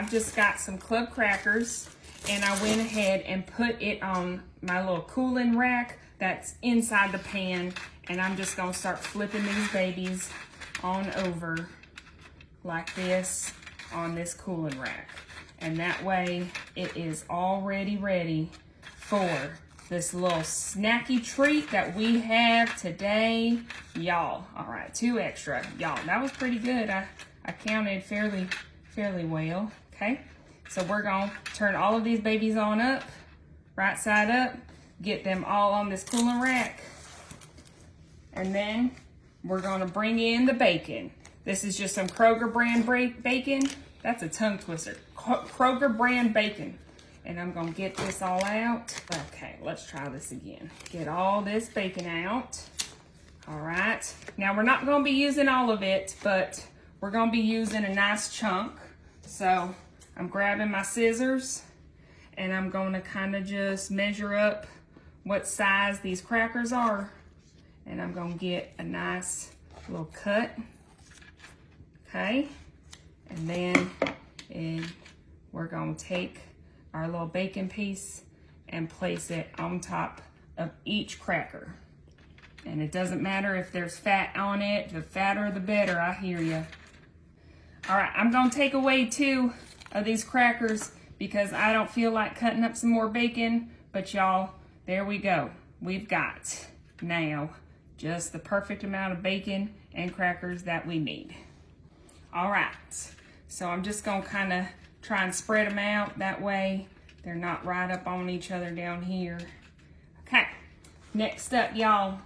I've just got some club crackers, and I went ahead and put it on my little cooling rack that's inside the pan, and I'm just gonna start flipping these babies on over like this on this cooling rack. And that way it is already ready for this little snacky treat that we have today, y'all. All right, 2 extra, y'all. That was pretty good. I counted fairly well, okay? So we're gonna turn all of these babies on up, right side up, get them all on this cooling rack. And then we're gonna bring in the bacon. This is just some Kroger brand bacon. That's a tongue twister. Kroger brand bacon. And I'm gonna get this all out. Okay, let's try this again. Get all this bacon out. All right. Now we're not gonna be using all of it, but we're gonna be using a nice chunk. So I'm grabbing my scissors and I'm gonna kind of just measure up what size these crackers are. And I'm gonna get a nice little cut. Okay. And then we're gonna take our little bacon piece and place it on top of each cracker. And it doesn't matter if there's fat on it, the fatter the better, I hear you. All right, I'm gonna take away 2 of these crackers because I don't feel like cutting up some more bacon, but y'all, there we go. We've got now just the perfect amount of bacon and crackers that we need. All right, so I'm just gonna kind of try and spread them out. That way they're not right up on each other down here. Okay, next up, y'all,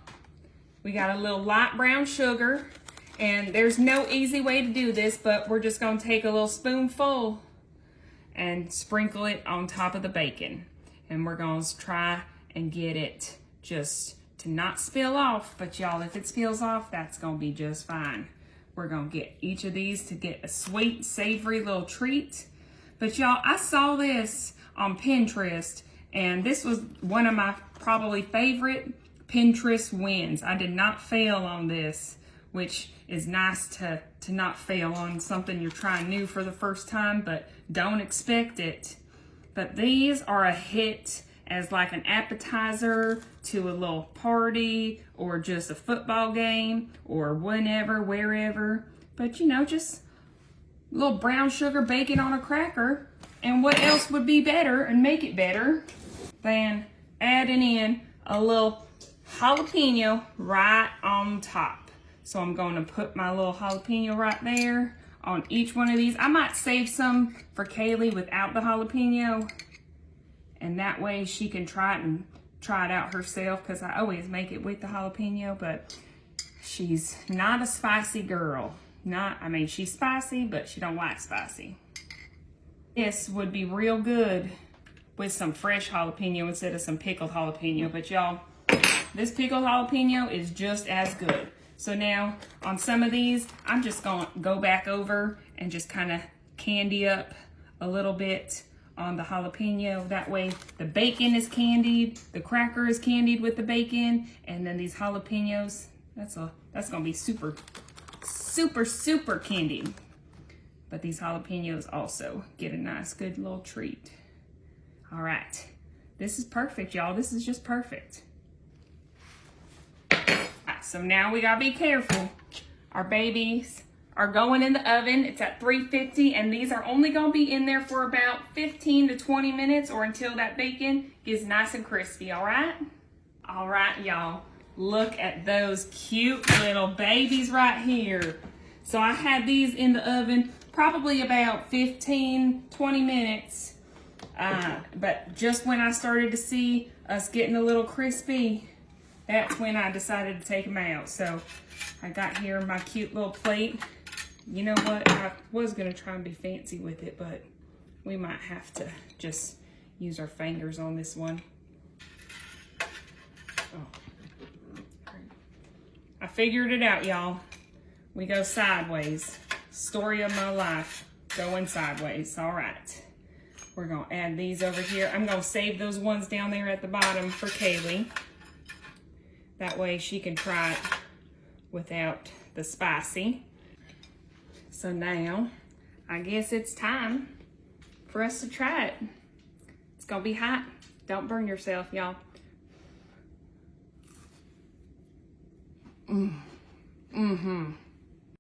we got a little light brown sugar. And there's no easy way to do this, but we're just gonna take a little spoonful and sprinkle it on top of the bacon. And we're gonna try and get it just to not spill off. But y'all, if it spills off, that's gonna be just fine. We're gonna get each of these to get a sweet, savory little treat. But y'all, I saw this on Pinterest, and this was one of my probably favorite Pinterest wins. I did not fail on this, which is nice to not fail on something you're trying new for the first time, but don't expect it. But these are a hit as like an appetizer to a little party or just a football game or whenever, wherever. But you know, just a little brown sugar bacon on a cracker. And what else would be better and make it better than adding in a little jalapeno right on top. So I'm going to put my little jalapeno right there on each one of these. I might save some for Kaylee without the jalapeno. And that way she can try it out herself, because I always make it with the jalapeno, but she's not a spicy girl. I mean, she's spicy, but she don't like spicy. This would be real good with some fresh jalapeno instead of some pickled jalapeno. But y'all, this pickled jalapeno is just as good. So now on some of these, I'm just gonna go back over and just kind of candy up a little bit on the jalapeno. That way the bacon is candied, the cracker is candied with the bacon, and then these jalapenos, that's gonna be super candied. But these jalapenos also get a nice good little treat. All right, this is perfect, y'all. This is just perfect. So now we gotta be careful. Our babies are going in the oven. It's at 350, and these are only gonna be in there for about 15 to 20 minutes or until that bacon gets nice and crispy, all right? All right, y'all, look at those cute little babies right here. So I had these in the oven probably about 15, 20 minutes. But just when I started to see us getting a little crispy, that's when I decided to take them out. So I got here my cute little plate. You know what? I was gonna try and be fancy with it, but we might have to just use our fingers on this one. Oh. I figured it out, y'all. We go sideways. Story of my life, going sideways. All right. We're gonna add these over here. I'm gonna save those ones down there at the bottom for Kaylee. That way she can try it without the spicy. So now, I guess it's time for us to try it. It's gonna be hot. Don't burn yourself, y'all. Mm-hmm.